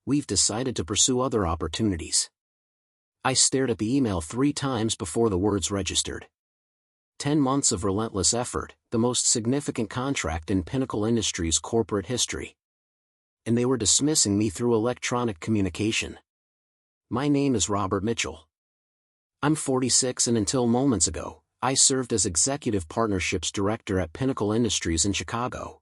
We've decided to pursue other opportunities. I stared at the email 3 times before the words registered. 10 months of relentless effort, the most significant contract in Pinnacle Industries' corporate history. And they were dismissing me through electronic communication. My name is Robert Mitchell. I'm 46 and until moments ago, I served as Executive Partnerships Director at Pinnacle Industries in Chicago.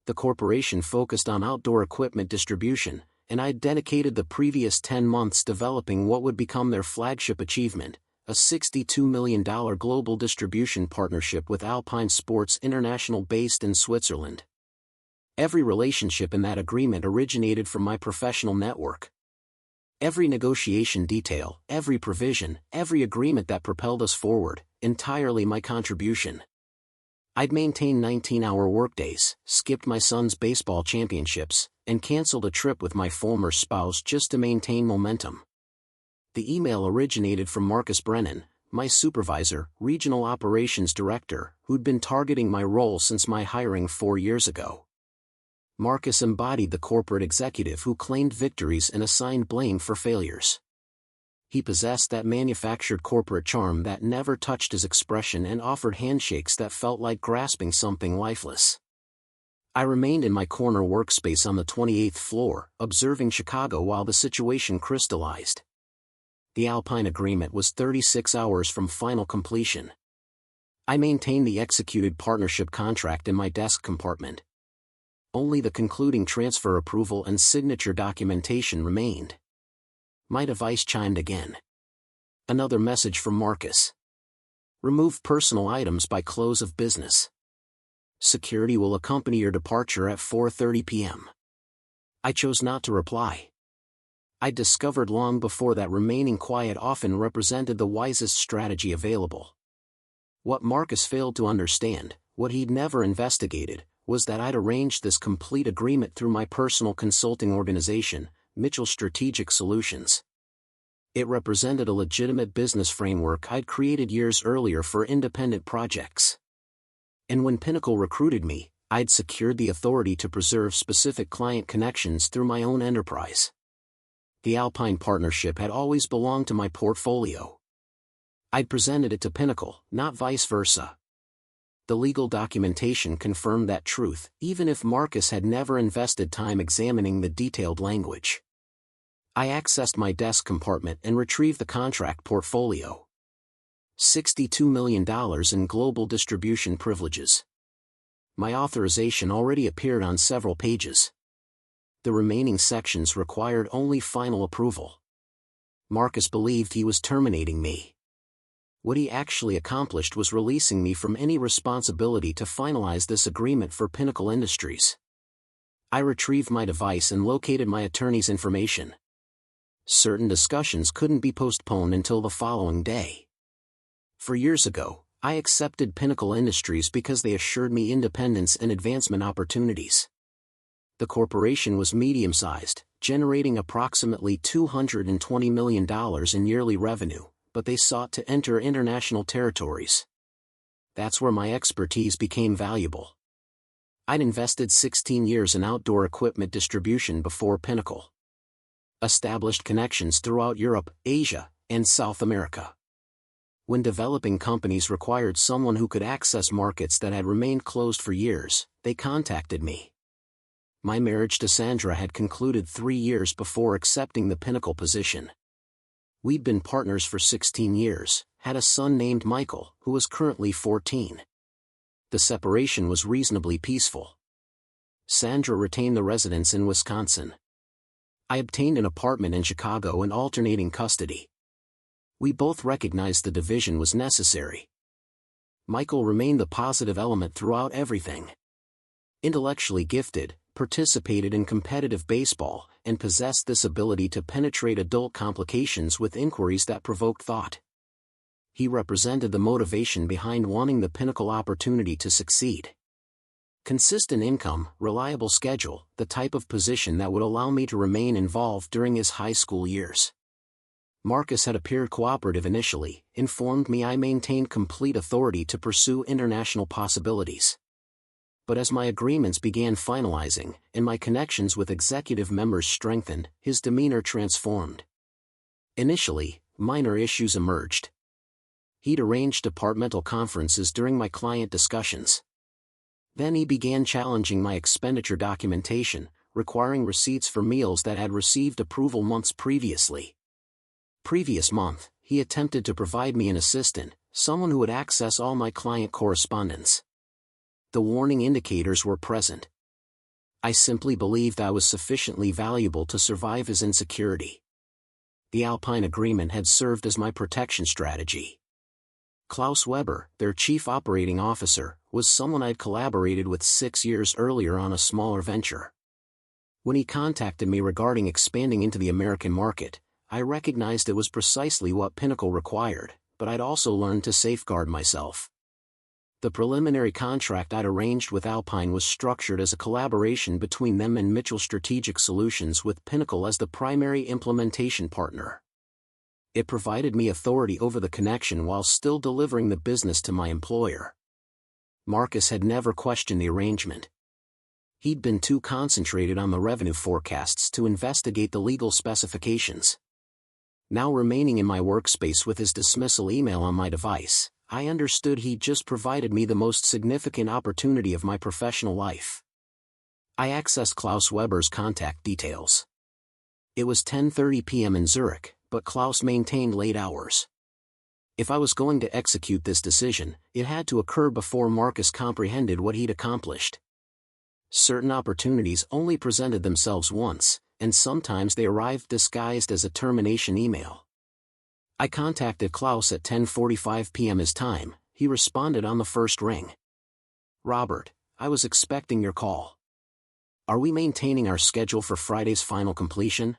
The corporation focused on outdoor equipment distribution, and I'd dedicated the previous 10 months developing what would become their flagship achievement, a $62 million global distribution partnership with Alpine Sports International based in Switzerland. Every relationship in that agreement originated from my professional network. Every negotiation detail, every provision, every agreement that propelled us forward, entirely my contribution. I'd maintained 19-hour workdays, skipped my son's baseball championships, and canceled a trip with my former spouse just to maintain momentum. The email originated from Marcus Brennan, my supervisor, regional operations director, who'd been targeting my role since my hiring 4 years ago. Marcus embodied the corporate executive who claimed victories and assigned blame for failures. He possessed that manufactured corporate charm that never touched his expression and offered handshakes that felt like grasping something lifeless. I remained in my corner workspace on the 28th floor, observing Chicago while the situation crystallized. The Alpine agreement was 36 hours from final completion. I maintained the executed partnership contract in my desk compartment. Only the concluding transfer approval and signature documentation remained. My device chimed again. Another message from Marcus. Remove personal items by close of business. Security will accompany your departure at 4:30 p.m. I chose not to reply. I discovered long before that remaining quiet often represented the wisest strategy available. What Marcus failed to understand, what he'd never investigated, was that I'd arranged this complete agreement through my personal consulting organization, Mitchell Strategic Solutions. It represented a legitimate business framework I'd created years earlier for independent projects. And when Pinnacle recruited me, I'd secured the authority to preserve specific client connections through my own enterprise. The Alpine partnership had always belonged to my portfolio. I'd presented it to Pinnacle, not vice versa. The legal documentation confirmed that truth, even if Marcus had never invested time examining the detailed language. I accessed my desk compartment and retrieved the contract portfolio. $62 million in global distribution privileges. My authorization already appeared on several pages. The remaining sections required only final approval. Marcus believed he was terminating me. What he actually accomplished was releasing me from any responsibility to finalize this agreement for Pinnacle Industries. I retrieved my device and located my attorney's information. Certain discussions couldn't be postponed until the following day. 4 years ago, I accepted Pinnacle Industries because they assured me independence and advancement opportunities. The corporation was medium-sized, generating approximately $220 million in yearly revenue, but they sought to enter international territories. That's where my expertise became valuable. I'd invested 16 years in outdoor equipment distribution before Pinnacle. Established connections throughout Europe, Asia, and South America. When developing companies required someone who could access markets that had remained closed for years, they contacted me. My marriage to Sandra had concluded 3 years before accepting the Pinnacle position. We'd been partners for 16 years, had a son named Michael, who was currently 14. The separation was reasonably peaceful. Sandra retained the residence in Wisconsin. I obtained an apartment in Chicago and alternating custody. We both recognized the division was necessary. Michael remained the positive element throughout everything. Intellectually gifted, participated in competitive baseball, and possessed this ability to penetrate adult complications with inquiries that provoked thought. He represented the motivation behind wanting the Pinnacle opportunity to succeed. Consistent income, reliable schedule, the type of position that would allow me to remain involved during his high school years. Marcus had appeared cooperative initially, informed me I maintained complete authority to pursue international possibilities. But as my agreements began finalizing, and my connections with executive members strengthened, his demeanor transformed. Initially, minor issues emerged. He'd arranged departmental conferences during my client discussions. Then he began challenging my expenditure documentation, requiring receipts for meals that had received approval months previously. Previous month, he attempted to provide me an assistant, someone who would access all my client correspondence. The warning indicators were present. I simply believed I was sufficiently valuable to survive his insecurity. The Alpine agreement had served as my protection strategy. Klaus Weber, their chief operating officer, was someone I'd collaborated with 6 years earlier on a smaller venture. When he contacted me regarding expanding into the American market, I recognized it was precisely what Pinnacle required, but I'd also learned to safeguard myself. The preliminary contract I'd arranged with Alpine was structured as a collaboration between them and Mitchell Strategic Solutions, with Pinnacle as the primary implementation partner. It provided me authority over the connection while still delivering the business to my employer. Marcus had never questioned the arrangement. He'd been too concentrated on the revenue forecasts to investigate the legal specifications. Now remaining in my workspace with his dismissal email on my device, I understood he'd just provided me the most significant opportunity of my professional life. I accessed Klaus Weber's contact details. It was 10:30 p.m. in Zurich, but Klaus maintained late hours. If I was going to execute this decision, it had to occur before Marcus comprehended what he'd accomplished. Certain opportunities only presented themselves once, and sometimes they arrived disguised as a termination email. I contacted Klaus at 10:45 p.m. his time. He responded on the first ring. "Robert, I was expecting your call. Are we maintaining our schedule for Friday's final completion?"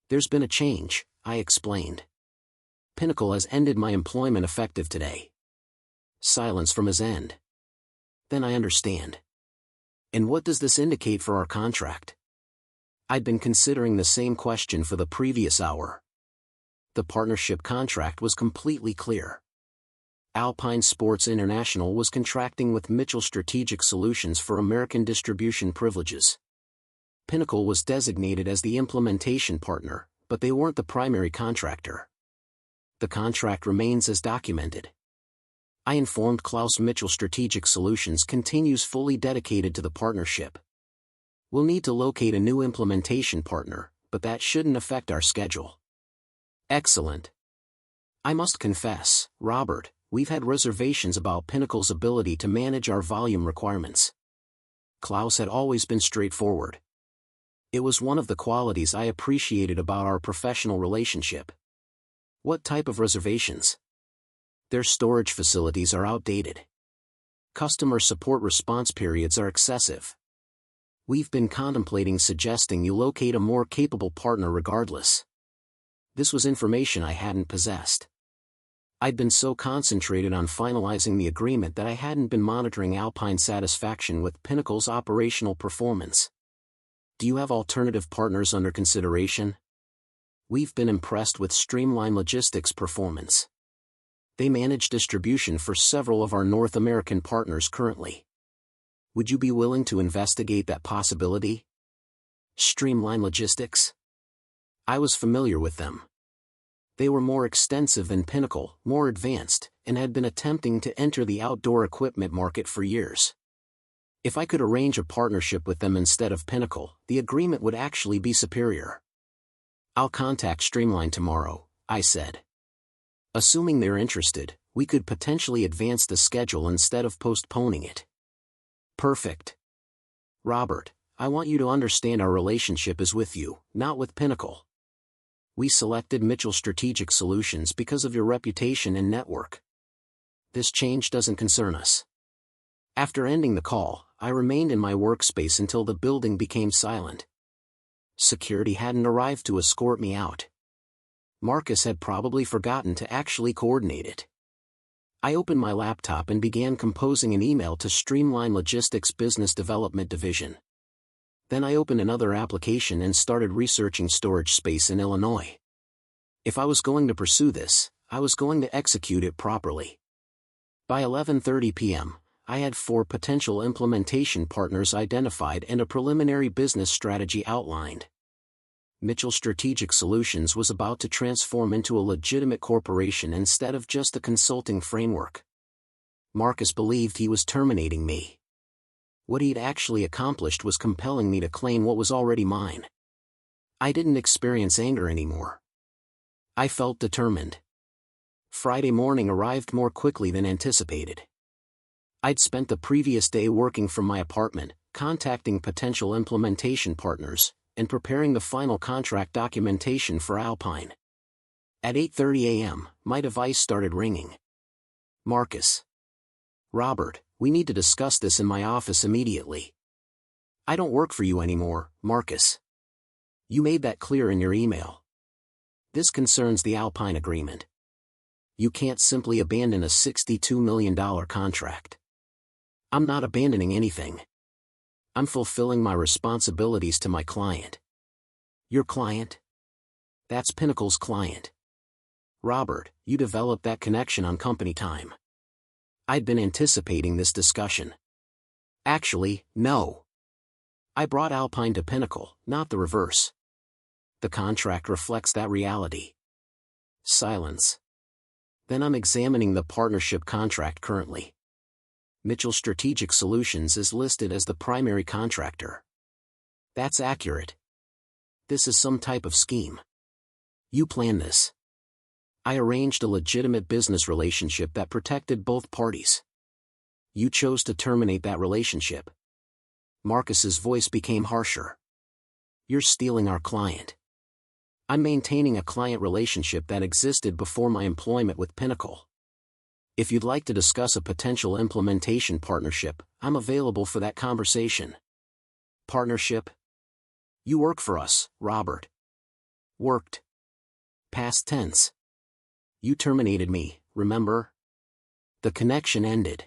"There's been a change," I explained. "Pinnacle has ended my employment effective today." Silence from his end. "Then I understand. And what does this indicate for our contract?" I'd been considering the same question for the previous hour. The partnership contract was completely clear. Alpine Sports International was contracting with Mitchell Strategic Solutions for American distribution privileges. Pinnacle was designated as the implementation partner, but they weren't the primary contractor. The contract remains as documented. I informed Klaus Mitchell Strategic Solutions continues fully dedicated to the partnership. We'll need to locate a new implementation partner, but that shouldn't affect our schedule. Excellent. I must confess, Robert, we've had reservations about Pinnacle's ability to manage our volume requirements. Klaus had always been straightforward. It was one of the qualities I appreciated about our professional relationship. What type of reservations? Their storage facilities are outdated. Customer support response periods are excessive. We've been contemplating suggesting you locate a more capable partner regardless. This was information I hadn't possessed. I'd been so concentrated on finalizing the agreement that I hadn't been monitoring Alpine's satisfaction with Pinnacle's operational performance. Do you have alternative partners under consideration? We've been impressed with Streamline Logistics' performance. They manage distribution for several of our North American partners currently. Would you be willing to investigate that possibility? Streamline Logistics? I was familiar with them. They were more extensive than Pinnacle, more advanced, and had been attempting to enter the outdoor equipment market for years. If I could arrange a partnership with them instead of Pinnacle, the agreement would actually be superior. I'll contact Streamline tomorrow, I said. Assuming they're interested, we could potentially advance the schedule instead of postponing it. Perfect. Robert, I want you to understand our relationship is with you, not with Pinnacle. We selected Mitchell Strategic Solutions because of your reputation and network. This change doesn't concern us. After ending the call, I remained in my workspace until the building became silent. Security hadn't arrived to escort me out. Marcus had probably forgotten to actually coordinate it. I opened my laptop and began composing an email to Streamline Logistics Business Development Division. Then I opened another application and started researching storage space in Illinois. If I was going to pursue this, I was going to execute it properly. By 11:30 p.m., I had 4 potential implementation partners identified and a preliminary business strategy outlined. Mitchell Strategic Solutions was about to transform into a legitimate corporation instead of just a consulting framework. Marcus believed he was terminating me. What he'd actually accomplished was compelling me to claim what was already mine. I didn't experience anger anymore. I felt determined. Friday morning arrived more quickly than anticipated. I'd spent the previous day working from my apartment, contacting potential implementation partners, and preparing the final contract documentation for Alpine. At 8:30 a.m., my device started ringing. Marcus. Robert, we need to discuss this in my office immediately. I don't work for you anymore, Marcus. You made that clear in your email. This concerns the Alpine agreement. You can't simply abandon a $62 million contract. I'm not abandoning anything. I'm fulfilling my responsibilities to my client. Your client? That's Pinnacle's client. Robert, you developed that connection on company time. I'd been anticipating this discussion. Actually, no. I brought Alpine to Pinnacle, not the reverse. The contract reflects that reality. Silence. Then I'm examining the partnership contract currently. Mitchell Strategic Solutions is listed as the primary contractor. That's accurate. This is some type of scheme. You planned this. I arranged a legitimate business relationship that protected both parties. You chose to terminate that relationship. Marcus's voice became harsher. You're stealing our client. I'm maintaining a client relationship that existed before my employment with Pinnacle. If you'd like to discuss a potential implementation partnership, I'm available for that conversation. Partnership? You work for us, Robert. Worked. Past tense. You terminated me, remember? The connection ended.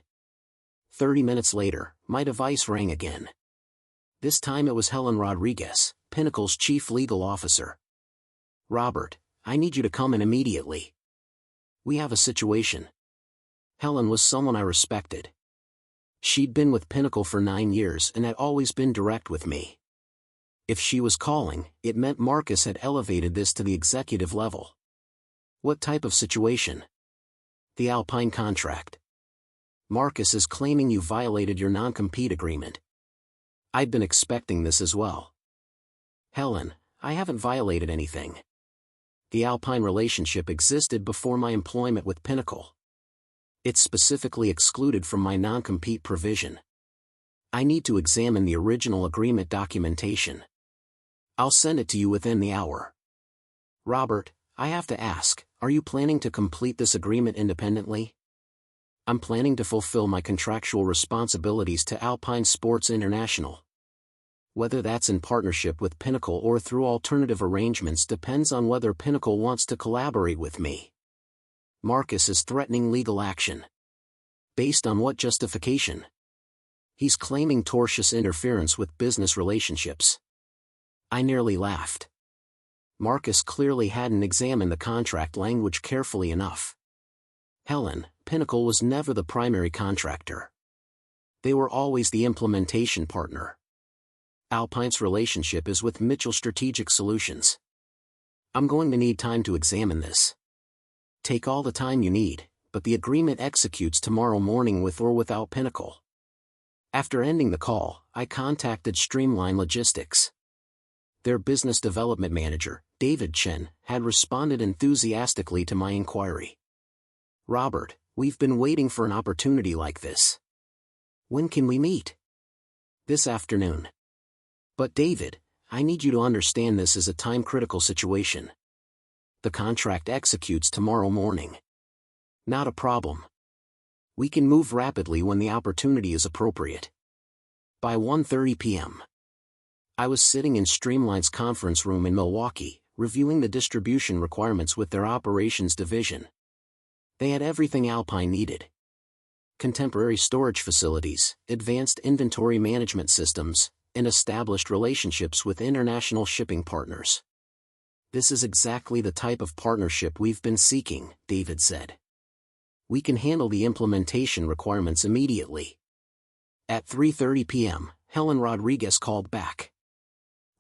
30 minutes later, my device rang again. This time it was Helen Rodriguez, Pinnacle's chief legal officer. Robert, I need you to come in immediately. We have a situation. Helen was someone I respected. She'd been with Pinnacle for 9 years and had always been direct with me. If she was calling, it meant Marcus had elevated this to the executive level. What type of situation? The Alpine contract. Marcus is claiming you violated your non-compete agreement. I'd been expecting this as well. Helen, I haven't violated anything. The Alpine relationship existed before my employment with Pinnacle. It's specifically excluded from my non-compete provision. I need to examine the original agreement documentation. I'll send it to you within the hour. Robert, I have to ask, are you planning to complete this agreement independently? I'm planning to fulfill my contractual responsibilities to Alpine Sports International. Whether that's in partnership with Pinnacle or through alternative arrangements depends on whether Pinnacle wants to collaborate with me. Marcus is threatening legal action. Based on what justification? He's claiming tortious interference with business relationships. I nearly laughed. Marcus clearly hadn't examined the contract language carefully enough. Helen, Pinnacle was never the primary contractor. They were always the implementation partner. Alpine's relationship is with Mitchell Strategic Solutions. I'm going to need time to examine this. Take all the time you need, but the agreement executes tomorrow morning with or without Pinnacle. After ending the call, I contacted Streamline Logistics. Their business development manager, David Chen, had responded enthusiastically to my inquiry. Robert, we've been waiting for an opportunity like this. When can we meet? This afternoon. But David, I need you to understand this is a time-critical situation. The contract executes tomorrow morning. Not a problem. We can move rapidly when the opportunity is appropriate. By 1:30 p.m. I was sitting in Streamline's conference room in Milwaukee, reviewing the distribution requirements with their operations division. They had everything Alpine needed. Contemporary storage facilities, advanced inventory management systems, and established relationships with international shipping partners. This is exactly the type of partnership we've been seeking, David said. We can handle the implementation requirements immediately. At 3:30 p.m., Helen Rodriguez called back.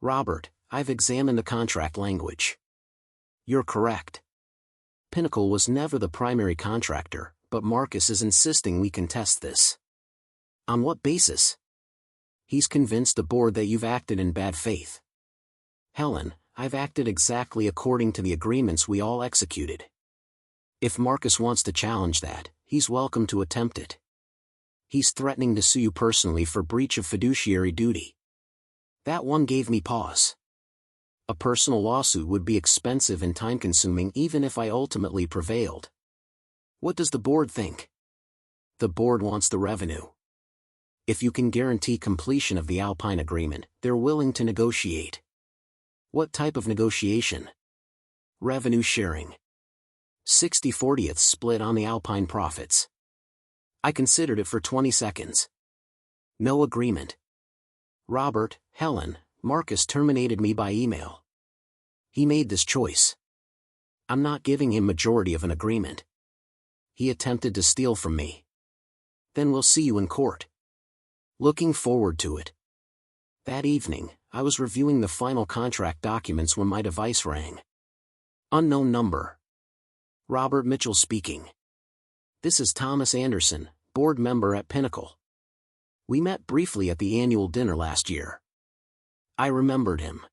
Robert, I've examined the contract language. You're correct. Pinnacle was never the primary contractor, but Marcus is insisting we contest this. On what basis? He's convinced the board that you've acted in bad faith. Helen, I've acted exactly according to the agreements we all executed. If Marcus wants to challenge that, he's welcome to attempt it. He's threatening to sue you personally for breach of fiduciary duty. That one gave me pause. A personal lawsuit would be expensive and time-consuming even if I ultimately prevailed. What does the board think? The board wants the revenue. If you can guarantee completion of the Alpine agreement, they're willing to negotiate. What type of negotiation? Revenue sharing. 60/40 split on the Alpine profits. I considered it for 20 seconds. No agreement. Robert, Helen, Marcus terminated me by email. He made this choice. I'm not giving him majority of an agreement. He attempted to steal from me. Then we'll see you in court. Looking forward to it. That evening, I was reviewing the final contract documents when my device rang. Unknown number. Robert Mitchell speaking. This is Thomas Anderson, board member at Pinnacle. We met briefly at the annual dinner last year. I remembered him.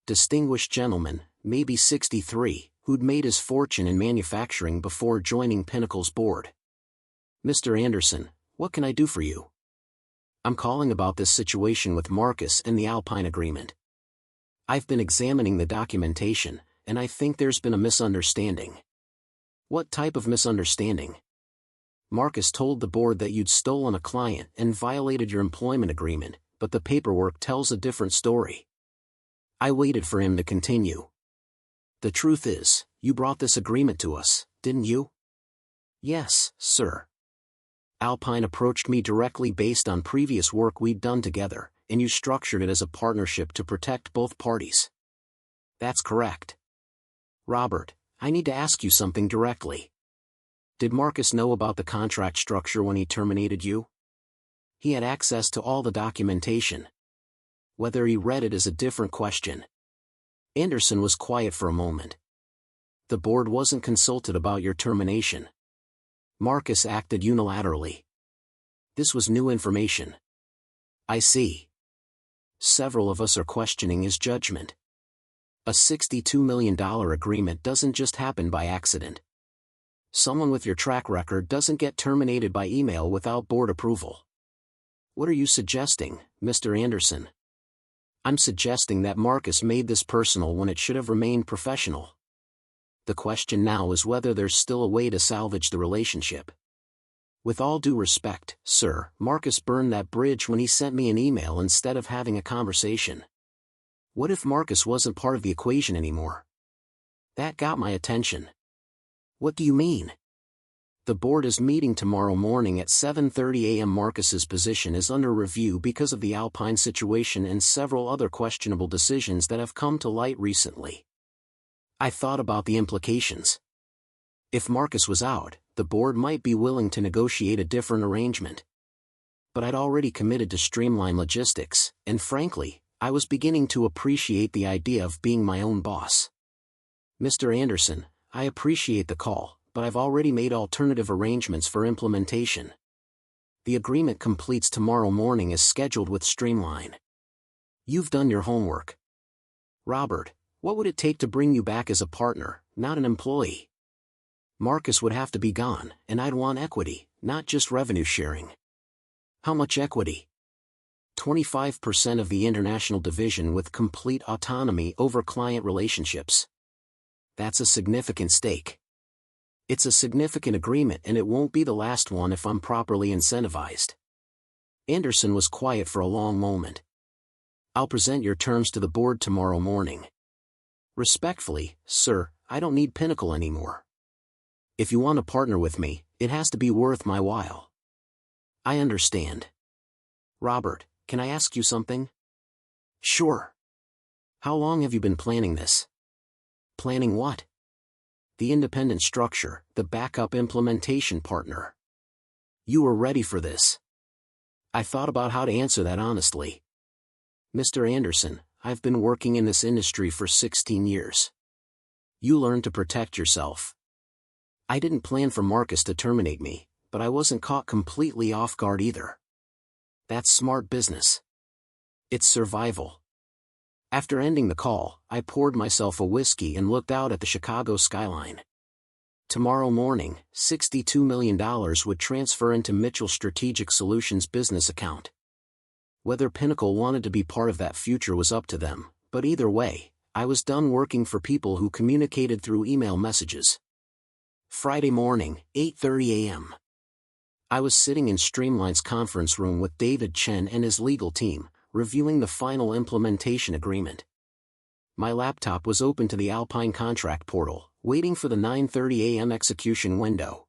Distinguished gentleman, maybe 63, who'd made his fortune in manufacturing before joining Pinnacle's board. Mr. Anderson, what can I do for you? I'm calling about this situation with Marcus and the Alpine agreement. I've been examining the documentation, and I think there's been a misunderstanding. What type of misunderstanding? Marcus told the board that you'd stolen a client and violated your employment agreement, but the paperwork tells a different story. I waited for him to continue. The truth is, you brought this agreement to us, didn't you? Yes, sir. Alpine approached me directly based on previous work we'd done together, and you structured it as a partnership to protect both parties. That's correct. Robert, I need to ask you something directly. Did Marcus know about the contract structure when he terminated you? He had access to all the documentation. Whether he read it is a different question. Anderson was quiet for a moment. The board wasn't consulted about your termination. Marcus acted unilaterally. This was new information. I see. Several of us are questioning his judgment. A $62 million agreement doesn't just happen by accident. Someone with your track record doesn't get terminated by email without board approval. What are you suggesting, Mr. Anderson? I'm suggesting that Marcus made this personal when it should have remained professional. The question now is whether there's still a way to salvage the relationship. With all due respect, sir, Marcus burned that bridge when he sent me an email instead of having a conversation. What if Marcus wasn't part of the equation anymore? That got my attention. What do you mean? The board is meeting tomorrow morning at 7:30 a.m. Marcus's position is under review because of the Alpine situation and several other questionable decisions that have come to light recently. I thought about the implications. If Marcus was out, the board might be willing to negotiate a different arrangement. But I'd already committed to streamline logistics, and frankly, I was beginning to appreciate the idea of being my own boss. Mr. Anderson, I appreciate the call, but I've already made alternative arrangements for implementation. The agreement completes tomorrow morning as scheduled with Streamline. You've done your homework. Robert, what would it take to bring you back as a partner, not an employee? Marcus would have to be gone, and I'd want equity, not just revenue sharing. How much equity? 25% of the international division with complete autonomy over client relationships. That's a significant stake. It's a significant agreement and it won't be the last one if I'm properly incentivized. Anderson was quiet for a long moment. I'll present your terms to the board tomorrow morning. Respectfully, sir, I don't need Pinnacle anymore. If you want to partner with me, it has to be worth my while. I understand. Robert, can I ask you something? Sure. How long have you been planning this? Planning what? The independent structure, the backup implementation partner. You were ready for this. I thought about how to answer that honestly. Mr. Anderson, I've been working in this industry for 16 years. You learn to protect yourself. I didn't plan for Marcus to terminate me, but I wasn't caught completely off guard either. That's smart business. It's survival. After ending the call, I poured myself a whiskey and looked out at the Chicago skyline. Tomorrow morning, $62 million would transfer into Mitchell Strategic Solutions' business account. Whether Pinnacle wanted to be part of that future was up to them, but either way, I was done working for people who communicated through email messages. Friday morning, 8:30 a.m. I was sitting in Streamline's conference room with David Chen and his legal team, reviewing the final implementation agreement. My laptop was open to the Alpine contract portal, waiting for the 9:30 a.m. execution window.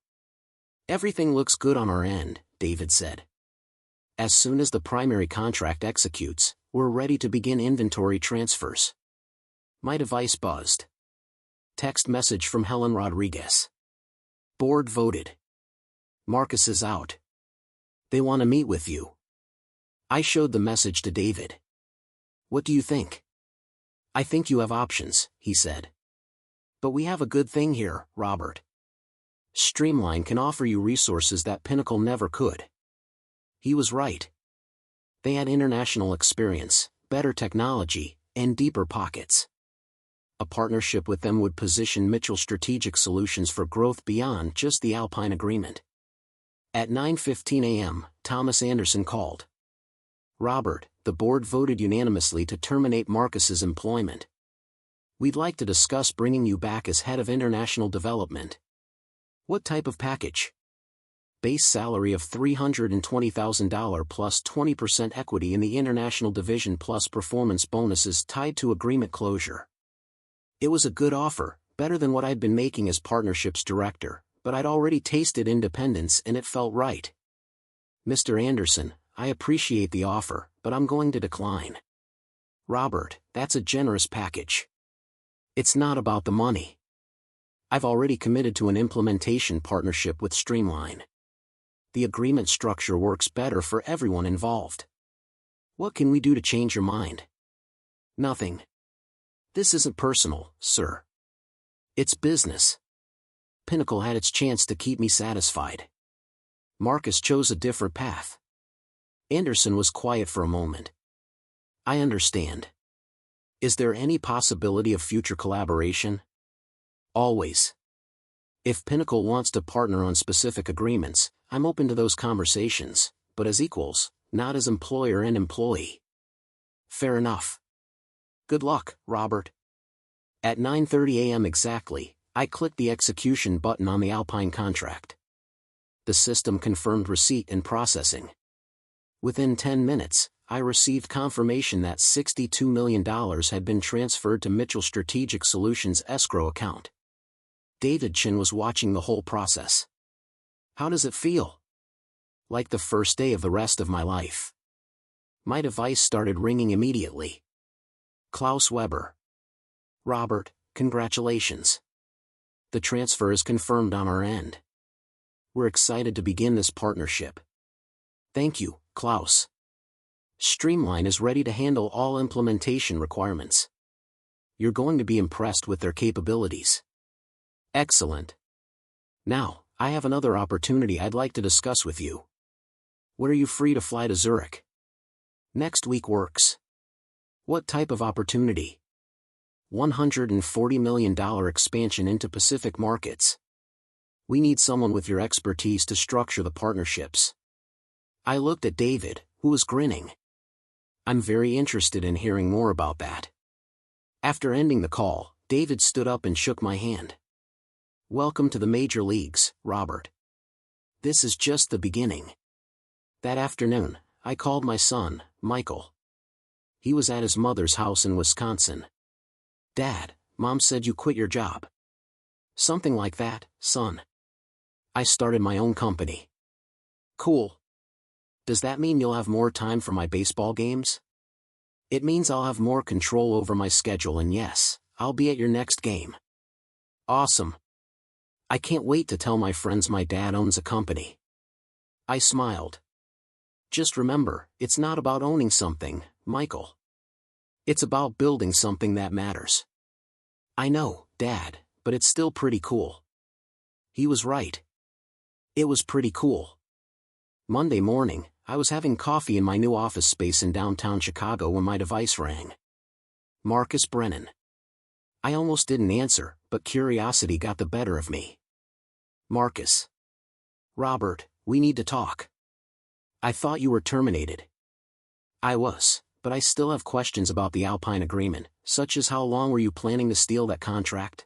Everything looks good on our end, David said. As soon as the primary contract executes, we're ready to begin inventory transfers. My device buzzed. Text message from Helen Rodriguez. Board voted. Marcus is out. They want to meet with you. I showed the message to David. What do you think? I think you have options, he said. But we have a good thing here, Robert. Streamline can offer you resources that Pinnacle never could. He was right. They had international experience, better technology, and deeper pockets. A partnership with them would position Mitchell Strategic Solutions for growth beyond just the Alpine agreement. At 9:15 a.m., Thomas Anderson called. Robert, the board voted unanimously to terminate Marcus's employment. We'd like to discuss bringing you back as head of international development. What type of package? Base salary of $320,000 plus 20% equity in the international division plus performance bonuses tied to agreement closure. It was a good offer, better than what I'd been making as partnerships director, but I'd already tasted independence and it felt right. Mr. Anderson, I appreciate the offer, but I'm going to decline. Robert, that's a generous package. It's not about the money. I've already committed to an implementation partnership with Streamline. The agreement structure works better for everyone involved. What can we do to change your mind? Nothing. This isn't personal, sir. It's business. Pinnacle had its chance to keep me satisfied. Marcus chose a different path. Anderson was quiet for a moment. I understand. Is there any possibility of future collaboration? Always. If Pinnacle wants to partner on specific agreements, I'm open to those conversations, but as equals, not as employer and employee. Fair enough. Good luck, Robert. At 9:30 a.m. exactly, I clicked the execution button on the Alpine contract. The system confirmed receipt and processing. Within 10 minutes, I received confirmation that $62 million had been transferred to Mitchell Strategic Solutions' escrow account. David Chen was watching the whole process. How does it feel? Like the first day of the rest of my life. My device started ringing immediately. Klaus Weber. Robert, congratulations. The transfer is confirmed on our end. We're excited to begin this partnership. Thank you, Klaus. Streamline is ready to handle all implementation requirements. You're going to be impressed with their capabilities. Excellent. Now, I have another opportunity I'd like to discuss with you. When are you free to fly to Zurich? Next week works. What type of opportunity? $140 million expansion into Pacific markets. We need someone with your expertise to structure the partnerships. I looked at David, who was grinning. I'm very interested in hearing more about that. After ending the call, David stood up and shook my hand. Welcome to the major leagues, Robert. This is just the beginning. That afternoon, I called my son, Michael. He was at his mother's house in Wisconsin. Dad, Mom said you quit your job. Something like that, son. I started my own company. Cool. Does that mean you'll have more time for my baseball games? It means I'll have more control over my schedule and yes, I'll be at your next game. Awesome. I can't wait to tell my friends my dad owns a company. I smiled. Just remember, it's not about owning something, Michael. It's about building something that matters. I know, Dad, but it's still pretty cool. He was right. It was pretty cool. Monday morning, I was having coffee in my new office space in downtown Chicago when my device rang. Marcus Brennan. I almost didn't answer, but curiosity got the better of me. Marcus. Robert, we need to talk. I thought you were terminated. I was, but I still have questions about the Alpine agreement, such as how long were you planning to steal that contract?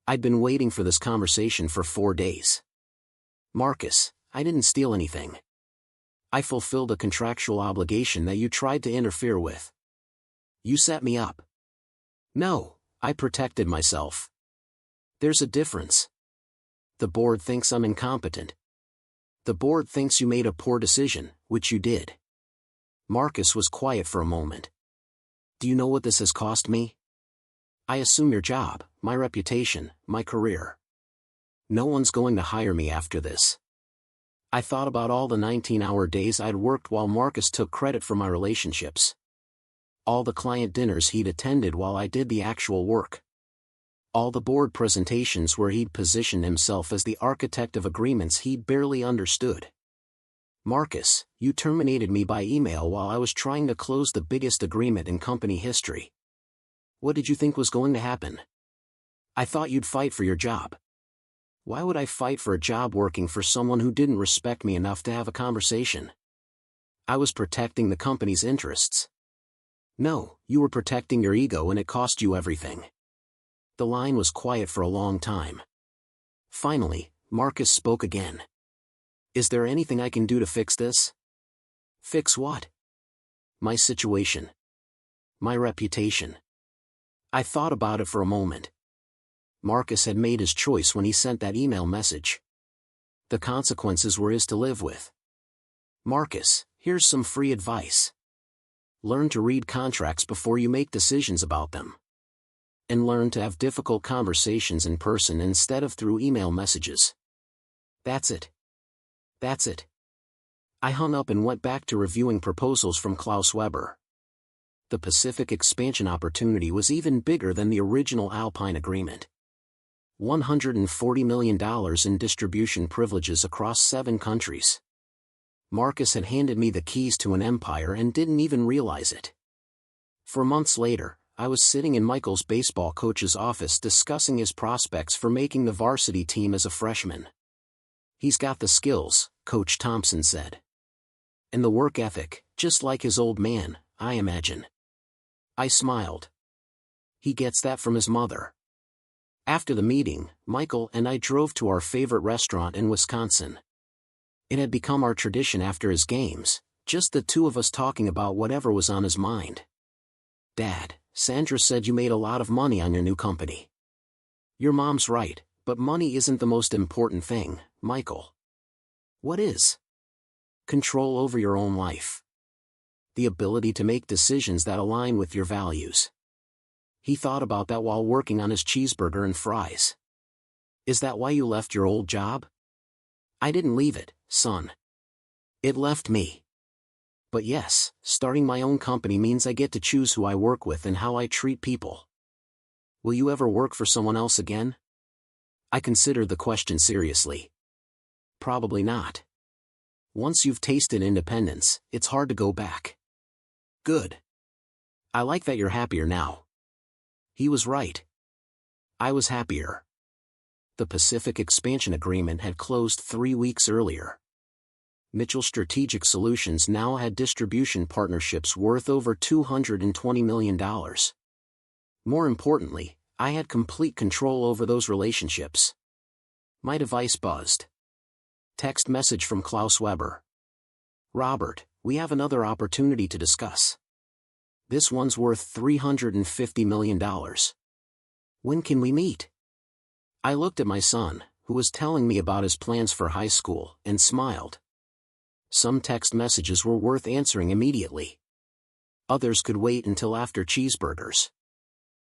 I'd been waiting for this conversation for 4 days. Marcus, I didn't steal anything. I fulfilled a contractual obligation that you tried to interfere with. You set me up. No, I protected myself. There's a difference. The board thinks I'm incompetent. The board thinks you made a poor decision, which you did. Marcus was quiet for a moment. Do you know what this has cost me? I assume your job, my reputation, my career. No one's going to hire me after this. I thought about all the 19-hour days I'd worked while Marcus took credit for my relationships. All the client dinners he'd attended while I did the actual work. All the board presentations where he'd positioned himself as the architect of agreements he'd barely understood. Marcus, you terminated me by email while I was trying to close the biggest agreement in company history. What did you think was going to happen? I thought you'd fight for your job. Why would I fight for a job working for someone who didn't respect me enough to have a conversation? I was protecting the company's interests. No, you were protecting your ego and it cost you everything. The line was quiet for a long time. Finally, Marcus spoke again. Is there anything I can do to fix this? Fix what? My situation. My reputation. I thought about it for a moment. Marcus had made his choice when he sent that email message. The consequences were his to live with. Marcus, here's some free advice. Learn to read contracts before you make decisions about them. And learn to have difficult conversations in person instead of through email messages. That's it. That's it. I hung up and went back to reviewing proposals from Klaus Weber. The Pacific expansion opportunity was even bigger than the original Alpine agreement. $140 million in distribution privileges across 7 countries. Marcus had handed me the keys to an empire and didn't even realize it. For months later, I was sitting in Michael's baseball coach's office discussing his prospects for making the varsity team as a freshman. He's got the skills, Coach Thompson said. And the work ethic, just like his old man, I imagine. I smiled. He gets that from his mother. After the meeting, Michael and I drove to our favorite restaurant in Wisconsin. It had become our tradition after his games, just the two of us talking about whatever was on his mind. Dad, Sandra said you made a lot of money on your new company. Your mom's right, but money isn't the most important thing, Michael. What is? Control over your own life. The ability to make decisions that align with your values. He thought about that while working on his cheeseburger and fries. Is that why you left your old job? I didn't leave it, son. It left me. But yes, starting my own company means I get to choose who I work with and how I treat people. Will you ever work for someone else again? I considered the question seriously. Probably not. Once you've tasted independence, it's hard to go back. Good. I like that you're happier now. He was right. I was happier. The Pacific expansion agreement had closed 3 weeks earlier. Mitchell Strategic Solutions now had distribution partnerships worth over $220 million. More importantly, I had complete control over those relationships. My device buzzed. Text message from Klaus Weber. Robert, we have another opportunity to discuss. This one's worth $350 million. When can we meet? I looked at my son, who was telling me about his plans for high school, and smiled. Some text messages were worth answering immediately. Others could wait until after cheeseburgers.